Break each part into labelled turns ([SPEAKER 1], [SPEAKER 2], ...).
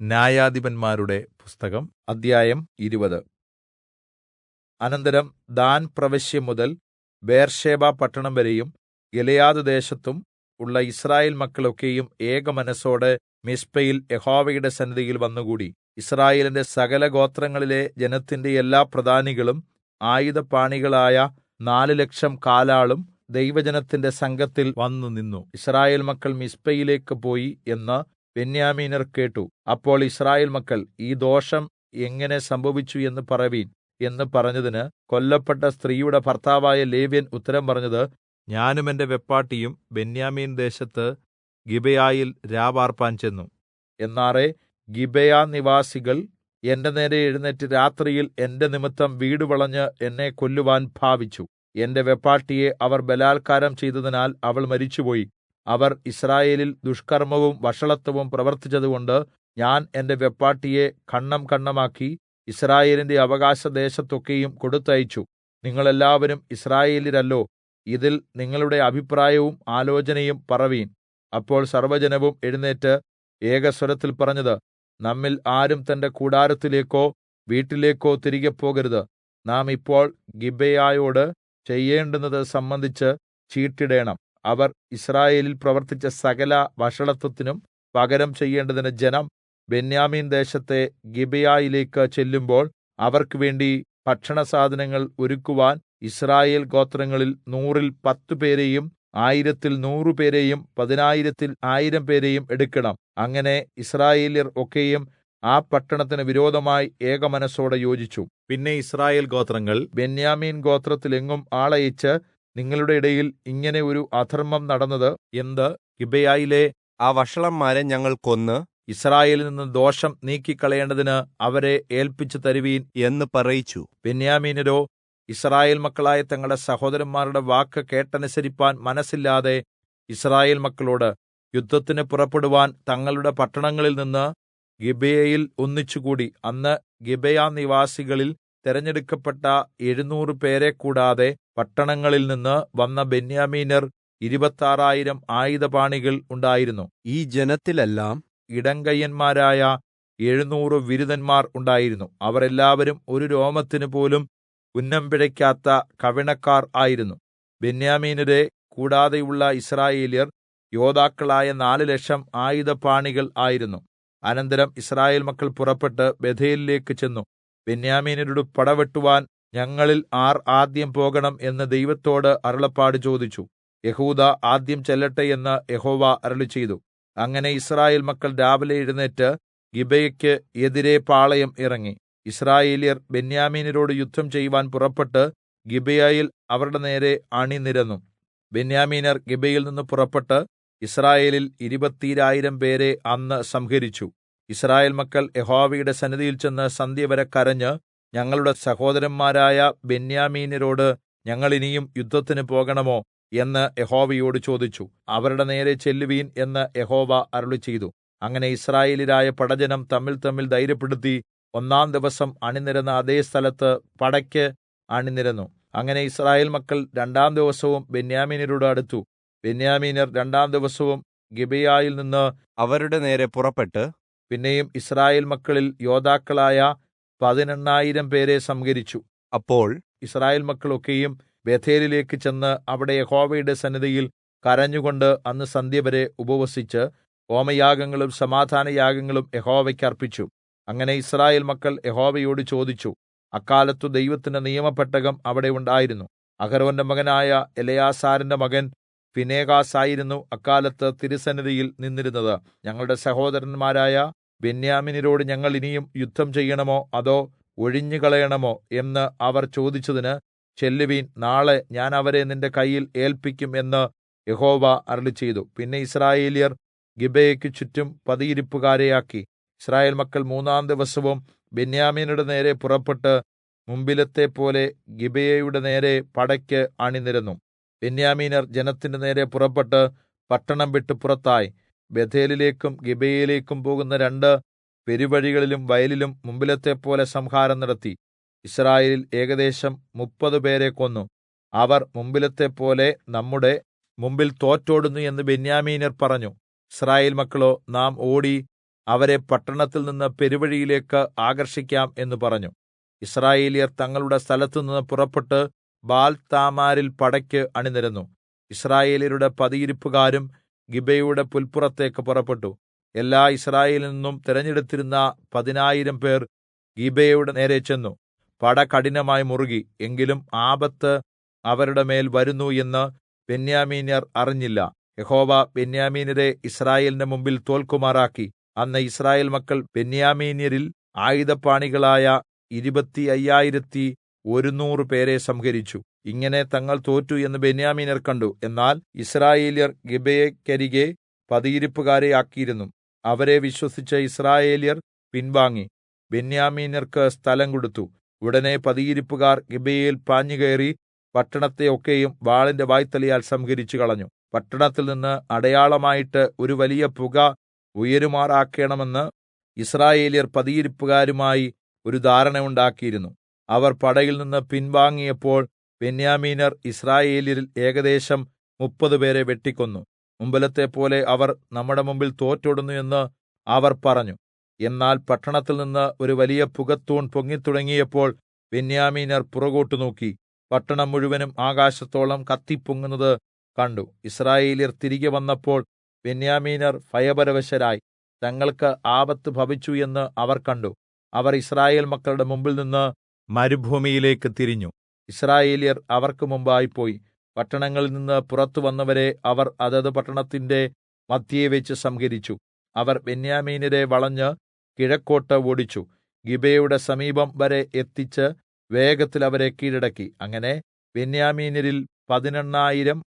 [SPEAKER 1] ന്യായാധിപന്മാരുടെ പുസ്തകം അദ്ധ്യായം 20. അനന്തരം ദാൻ പ്രവശ്യ മുതൽ ബേർശേബ പട്ടണം വരെയും ഗിലെയാദ് ദേശത്തും ഉള്ള യിസ്രായേൽ മക്കൾ ഒക്കെയും ഏകമനസ്സോടെ മിസ്പയിൽ യഹോവയുടെ സന്നിധിയിൽ വന്നുകൂടി. യിസ്രായേലിന്റെ സകലഗോത്രങ്ങളിലെ ജനത്തിന്റെ എല്ലാ പ്രധാനികളും ആയുധപാണികളായ 4,00,000 കാലാളും ദൈവജനത്തിന്റെ സംഘത്തിൽ വന്നുനിന്നു. യിസ്രായേൽ മക്കൾ മിസ്പയിലേക്ക് പോയി എന്ന് ബെന്യാമീന്യർ കേട്ടു. അപ്പോൾ യിസ്രായേൽ മക്കൾ, ഈ ദോഷം എങ്ങനെ സംഭവിച്ചു എന്ന് പറവീൻ എന്ന് പറഞ്ഞതിന്, കൊല്ലപ്പെട്ട സ്ത്രീയുടെ ഭർത്താവായ ലേവ്യൻ ഉത്തരം പറഞ്ഞത്, ഞാനും എന്റെ വെപ്പാട്ടിയും ബെന്യാമീൻ ദേശത്ത് ഗിബെയയിൽ രാപാർപ്പാൻ ചെന്നു. എന്നാറെ ഗിബെയ നിവാസികൾ എന്റെ നേരെ എഴുന്നേറ്റ് രാത്രിയിൽ എന്റെ നിമിത്തം വീട് വളഞ്ഞ് എന്നെ കൊല്ലുവാൻ ഭാവിച്ചു. എന്റെ വെപ്പാട്ടിയെ അവർ ബലാല്ക്കാരം ചെയ്തതിനാൽ അവൾ മരിച്ചുപോയി. അവർ യിസ്രായേലിൽ ദുഷ്കർമ്മവും വഷളത്വവും പ്രവർത്തിച്ചതുകൊണ്ട് ഞാൻ എന്റെ വെപ്പാട്ടിയെ ഖണ്ഡം ഖണ്ഡമാക്കി യിസ്രായേലിന്റെ അവകാശദേശത്തൊക്കെയും കൊടുത്തയച്ചു. നിങ്ങൾ എല്ലാവരും യിസ്രായേല്യരല്ലോ, ഇതിൽ നിങ്ങളുടെ അഭിപ്രായവും ആലോചനയും പറവീൻ. അപ്പോൾ സർവ്വജനവും എഴുന്നേറ്റ് ഏകസ്വരത്തിൽ പറഞ്ഞത്, നമ്മിൽ ആരും തന്റെ കൂടാരത്തിലേക്കോ വീട്ടിലേക്കോ തിരികെ പോകരുത്. നാം ഇപ്പോൾ ഗിബെയയോട് ചെയ്യേണ്ടുന്നത് സംബന്ധിച്ച് ചീട്ടിടേണം. അവർ യിസ്രായേലിൽ പ്രവർത്തിച്ച സകല വഷളത്വത്തിനും പകരം ചെയ്യേണ്ടതിന് ജനം ബെന്യാമീൻ ദേശത്തെ ഗിബെയയിലേക്ക് ചെല്ലുമ്പോൾ അവർക്ക് വേണ്ടി ഭക്ഷണസാധനങ്ങൾ ഒരുക്കുവാൻ യിസ്രായേൽ ഗോത്രങ്ങളിൽ 100-ൽ 10 പേരെയും 1000-ൽ 100 പേരെയും 10,000-ൽ 1000 പേരെയും എടുക്കണം. അങ്ങനെ യിസ്രായേല്യർ ഒക്കെയും ആ പട്ടണത്തിന് വിരോധമായി ഏകമനസ്സോടെ യോജിച്ചു. പിന്നെ യിസ്രായേൽ ഗോത്രങ്ങൾ ബെന്യാമീൻ ഗോത്രത്തിലെങ്ങും ആളയച്ച്, നിങ്ങളുടെ ഇടയിൽ ഇങ്ങനെ ഒരു അധർമ്മം നടന്നത് എന്ത്? ഗിബെയയിലെ
[SPEAKER 2] ആ വഷളന്മാരെ ഞങ്ങൾ കൊന്ന്
[SPEAKER 1] യിസ്രായേലിൽ നിന്ന് ദോഷം നീക്കിക്കളയേണ്ടതിന് അവരെ ഏല്പിച്ചു തരുവീൻ
[SPEAKER 2] എന്ന് പറയിച്ചു.
[SPEAKER 1] ബെന്യാമീന്യരോ യിസ്രായേൽ മക്കളായ തങ്ങളുടെ സഹോദരന്മാരുടെ വാക്ക് കേട്ടനുസരിപ്പാൻ മനസ്സില്ലാതെ യിസ്രായേൽ മക്കളോട് യുദ്ധത്തിന് പുറപ്പെടുവാൻ തങ്ങളുടെ പട്ടണങ്ങളിൽ നിന്ന് ഗിബെയയിൽ ഒന്നിച്ചുകൂടി. അന്ന് ഗിബെയ നിവാസികളിൽ തെരഞ്ഞെടുക്കപ്പെട്ട 700 പേരെ കൂടാതെ പട്ടണങ്ങളിൽ നിന്ന് വന്ന ബെന്യാമീന്യർ 26,000 ആയുധപാണികൾ ഉണ്ടായിരുന്നു.
[SPEAKER 2] ഈ ജനത്തിലെല്ലാം
[SPEAKER 1] ഇടങ്കയ്യന്മാരായ 700 വിരുതന്മാർ ഉണ്ടായിരുന്നു. അവർ എല്ലാവരും ഒരു രോമത്തിന് പോലും ഉന്നം പിഴയ്ക്കാത്ത കവിണക്കാർ ആയിരുന്നു. ബെന്യാമീന്യരെ കൂടാതെയുള്ള യിസ്രായേല്യർ യോദ്ധാക്കളായ 4,00,000 ആയുധപാണികൾ ആയിരുന്നു. അനന്തരം യിസ്രായേൽ മക്കൾ പുറപ്പെട്ട് ബേഥേലിലേക്ക് ചെന്നു. ബെന്യാമീന്യരോട് പടവെട്ടുവാൻ ഞങ്ങളിൽ ആർ ആദ്യം പോകണം എന്ന് ദൈവത്തോട് അരുളപ്പാട് ചോദിച്ചു. യെഹൂദാ ആദ്യം ചെല്ലട്ടെ എന്ന് യഹോവ അരുളിച്ചെയ്തു. അങ്ങനെ യിസ്രായേൽ മക്കൾ രാവിലെ എഴുന്നേറ്റ് ഗിബെയയ്ക്ക് എതിരെ പാളയം ഇറങ്ങി. യിസ്രായേല്യർ ബെന്യാമീന്യരോട് യുദ്ധം ചെയ്യുവാൻ പുറപ്പെട്ട് ഗിബെയയിൽ അവരുടെ നേരെ അണിനിരന്നു. ബെന്യാമീന്യർ ഗിബെയയിൽ നിന്ന് പുറപ്പെട്ട് യിസ്രായേലിൽ 22,000 പേരെ അന്ന് സംഹരിച്ചു. യിസ്രായേൽ മക്കൾ യഹോവയുടെ സന്നിധിയിൽ ചെന്ന് സന്ധ്യവരെ കരഞ്ഞ്, ഞങ്ങളുടെ സഹോദരന്മാരായ ബെന്യാമീന്യരോട് ഞങ്ങൾ ഇനിയും യുദ്ധത്തിന് പോകണമോ എന്ന് യഹോവയോട് ചോദിച്ചു. അവരുടെ നേരെ ചെല്ലുവീൻ എന്ന് യഹോവ അരുളിച്ചെയ്തു. അങ്ങനെ യിസ്രായേല്യരായ പടജ്ജനം തമ്മിൽ ധൈര്യപ്പെടുത്തി 1-ാം ദിവസം അണിനിരന്ന അതേ സ്ഥലത്ത് പടയ്ക്ക് അണിനിരന്നു. അങ്ങനെ യിസ്രായേൽ മക്കൾ 2-ാം ദിവസവും ബെന്യാമീന്യരോട് അടുത്തു. ബെന്യാമീന്യർ 2-ാം ദിവസവും ഗിബെയയിൽ നിന്ന്
[SPEAKER 2] അവരുടെ നേരെ പുറപ്പെട്ട്
[SPEAKER 1] പിന്നെയും യിസ്രായേൽ മക്കളിൽ യോദ്ധാക്കളായ 18,000 പേരെ സംഹരിച്ചു.
[SPEAKER 2] അപ്പോൾ
[SPEAKER 1] യിസ്രായേൽ മക്കൾ ഒക്കെയും ബേഥേലിലേക്ക് ചെന്ന് അവിടെ യഹോവയുടെ സന്നിധിയിൽ കരഞ്ഞുകൊണ്ട് അന്ന് സന്ധ്യവരെ ഉപവസിച്ച് ഹോമയാഗങ്ങളും സമാധാനയാഗങ്ങളും യഹോവയ്ക്ക് അർപ്പിച്ചു. അങ്ങനെ യിസ്രായേൽ മക്കൾ യഹോവയോട് ചോദിച്ചു. അക്കാലത്തു ദൈവത്തിന്റെ നിയമപെട്ടകം അവിടെ ഉണ്ടായിരുന്നു. അഹരോന്റെ മകനായ എലെയാസാരിന്റെ മകൻ ഫിനെഹാസ് ആയിരുന്നു അക്കാലത്ത് തിരുസന്നിധിയിൽ നിന്നിരുന്നത്. ഞങ്ങളുടെ സഹോദരന്മാരായ ബെന്യാമീന്യരോട് ഞങ്ങൾ ഇനിയും യുദ്ധം ചെയ്യണമോ അതോ ഒഴിഞ്ഞുകളയണമോ എന്ന് അവർ ചോദിച്ചതിന്, ചെല്ലുവീൻ, നാളെ ഞാൻ അവരെ നിന്റെ കയ്യിൽ ഏല്പിക്കും എന്ന് യഹോവ അരുളിച്ചെയ്തു. പിന്നെ യിസ്രായേല്യർ ഗിബെയയ്ക്ക് ചുറ്റും പതിയിരിപ്പുകാരെയാക്കി. യിസ്രായേൽ മക്കൾ 3-ാം ദിവസവും ബെന്യാമീന്യരുടെ നേരെ പുറപ്പെട്ട് മുമ്പിലത്തെപ്പോലെ ഗിബെയയുടെ നേരെ പടയ്ക്ക് അണിനിരന്നു. ബെന്യാമീന്യർ ജനത്തിന്റെ നേരെ പുറപ്പെട്ട് പട്ടണം വിട്ട് പുറത്തായി. ബേഥേലിലേക്കും ഗിബെയയിലേക്കും പോകുന്ന 2 പെരുവഴികളിലും വയലിലും മുമ്പിലത്തെപ്പോലെ സംഹാരം നടത്തി. യിസ്രായേലിൽ ഏകദേശം 30 പേരെ കൊന്നു. അവർ മുമ്പിലത്തെപ്പോലെ നമ്മുടെ മുമ്പിൽ തോറ്റോടുന്നു എന്ന് ബെന്യാമീന്യർ പറഞ്ഞു. യിസ്രായേൽ മക്കളോ, നാം ഓടി അവരെ പട്ടണത്തിൽ നിന്ന് പെരുവഴിയിലേക്ക് ആകർഷിക്കാം എന്ന് പറഞ്ഞു. യിസ്രായേല്യർ തങ്ങളുടെ സ്ഥലത്തുനിന്ന് പുറപ്പെട്ട് ബാൽ-താമാരിൽ പടയ്ക്ക് അണിനിരന്നു. യിസ്രായേല്യരുടെ പതിയിരിപ്പുകാരും ഗിബെയയുടെ പുല്പുറത്തേക്ക് പുറപ്പെട്ടു. എല്ലാ യിസ്രായേലിൽ നിന്നും തിരഞ്ഞെടുത്തിരുന്ന 10,000 പേർ ഗിബെയയുടെ നേരെ ചെന്നു. പട കഠിനമായി മുറുകി. എങ്കിലും ആപത്ത് അവരുടെ മേൽ വരുന്നു എന്ന് ബെന്യാമീന്യർ അറിഞ്ഞില്ല. യഹോവ ബെന്യാമീന്യരെ യിസ്രായേലിന്റെ മുമ്പിൽ തോൽക്കുമാറാക്കി. അന്ന് യിസ്രായേൽ മക്കൾ ബെന്യാമീന്യരിൽ ആയുധപാണികളായ 25,100 പേരെ സംഹരിച്ചു. ഇങ്ങനെ തങ്ങൾ തോറ്റു എന്ന് ബെന്യാമീന്യർ കണ്ടു. എന്നാൽ യിസ്രായേല്യർ ഗിബെയക്കരികെ പതിയിരിപ്പുകാരെ ആക്കിയിരുന്നു. അവരെ വിശ്വസിച്ച് യിസ്രായേല്യർ പിൻവാങ്ങി ബെന്യാമീന്യർക്ക് സ്ഥലം കൊടുത്തു. ഉടനെ പതിയിരിപ്പുകാർ ഗിബെയയിൽ പാഞ്ഞുകയറി പട്ടണത്തെ ഒക്കെയും വാളിന്റെ വായ്ത്തലയാൽ സംഹരിച്ചു കളഞ്ഞു. പട്ടണത്തിൽ നിന്ന് അടയാളമായിട്ട് ഒരു വലിയ പുക ഉയരുമാറാക്കണമെന്ന് യിസ്രായേല്യർ പതിയിരിപ്പുകാരുമായി ഒരു ധാരണ ഉണ്ടാക്കിയിരുന്നു. അവർ പടയിൽ നിന്ന് പിൻവാങ്ങിയപ്പോൾ ബെന്യാമീന്യർ യിസ്രായേല്യരിൽ ഏകദേശം 30 പേരെ വെട്ടിക്കൊന്നു. മുമ്പിലത്തെപ്പോലെ അവർ നമ്മുടെ മുമ്പിൽ തോറ്റോടുന്നു എന്ന് അവർ പറഞ്ഞു. എന്നാൽ പട്ടണത്തിൽ നിന്ന് ഒരു വലിയ പുകത്തൂൺ പൊങ്ങിത്തുടങ്ങിയപ്പോൾ ബെന്യാമീന്യർ പുറകോട്ട് നോക്കി. പട്ടണം മുഴുവനും ആകാശത്തോളം കത്തിപ്പൊങ്ങുന്നത് കണ്ടു. യിസ്രായേല്യർ തിരികെ വന്നപ്പോൾ ബെന്യാമീന്യർ ഭയപരവശരായി. തങ്ങൾക്ക് ആപത്ത് ഭവിച്ചു എന്ന് അവർ കണ്ടു. അവർ യിസ്രായേൽ മക്കളുടെ മുമ്പിൽ നിന്ന് മരുഭൂമിയിലേക്ക് തിരിഞ്ഞു. യിസ്രായേല്യർ അവർക്ക് മുമ്പായി പോയി. പട്ടണങ്ങളിൽ നിന്ന് പുറത്തു വന്നവരെ അവർ അതത് പട്ടണത്തിന്റെ മദ്ധ്യേ വെച്ച് സംഹരിച്ചു. അവർ ബെന്യാമീന്യരെ വളഞ്ഞ് കിഴക്കോട്ട് ഓടിച്ചു. ഗിബെയയുടെ സമീപം വരെ എത്തിച്ച് വേഗത്തിൽ അവരെ കീഴടക്കി. അങ്ങനെ ബെന്യാമീന്യരിൽ 18,000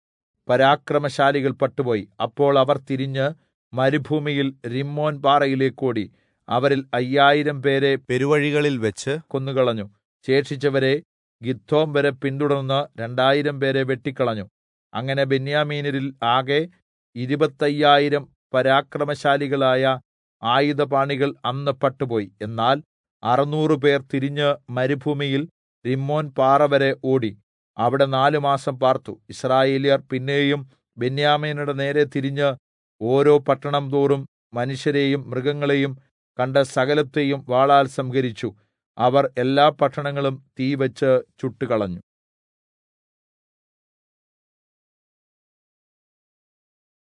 [SPEAKER 1] പരാക്രമശാലികൾ പട്ടുപോയി. അപ്പോൾ അവർ തിരിഞ്ഞ് മരുഭൂമിയിൽ റിമ്മോൻ പാറയിലേക്ക് ഓടി. അവരിൽ 5,000 പേരെ
[SPEAKER 2] പെരുവഴികളിൽ വെച്ച്
[SPEAKER 1] കൊന്നുകളഞ്ഞു. ശേഷിച്ചവരെ ഗിദ്ദോം വരെ പിന്തുടർന്ന് 2,000 പേരെ വെട്ടിക്കളഞ്ഞു. അങ്ങനെ ബെന്യാമീന്യരിൽ ആകെ 25,000 പരാക്രമശാലികളായ ആയുധപാണികൾ അന്ന് പട്ടുപോയി. എന്നാൽ 600 പേർ തിരിഞ്ഞ് മരുഭൂമിയിൽ റിമ്മോൻ പാറ വരെ ഓടി. അവിടെ 4 മാസം പാർത്തു. യിസ്രായേല്യർ പിന്നെയും ബെന്യാമീന്യരുടെ നേരെ തിരിഞ്ഞ് ഓരോ പട്ടണം തോറും മനുഷ്യരെയും മൃഗങ്ങളെയും കണ്ട സകലത്തെയും വാളാൽ സംഹരിച്ചു. അവർ എല്ലാ പട്ടണങ്ങളും തീവെച്ച് ചുട്ടുകളഞ്ഞു.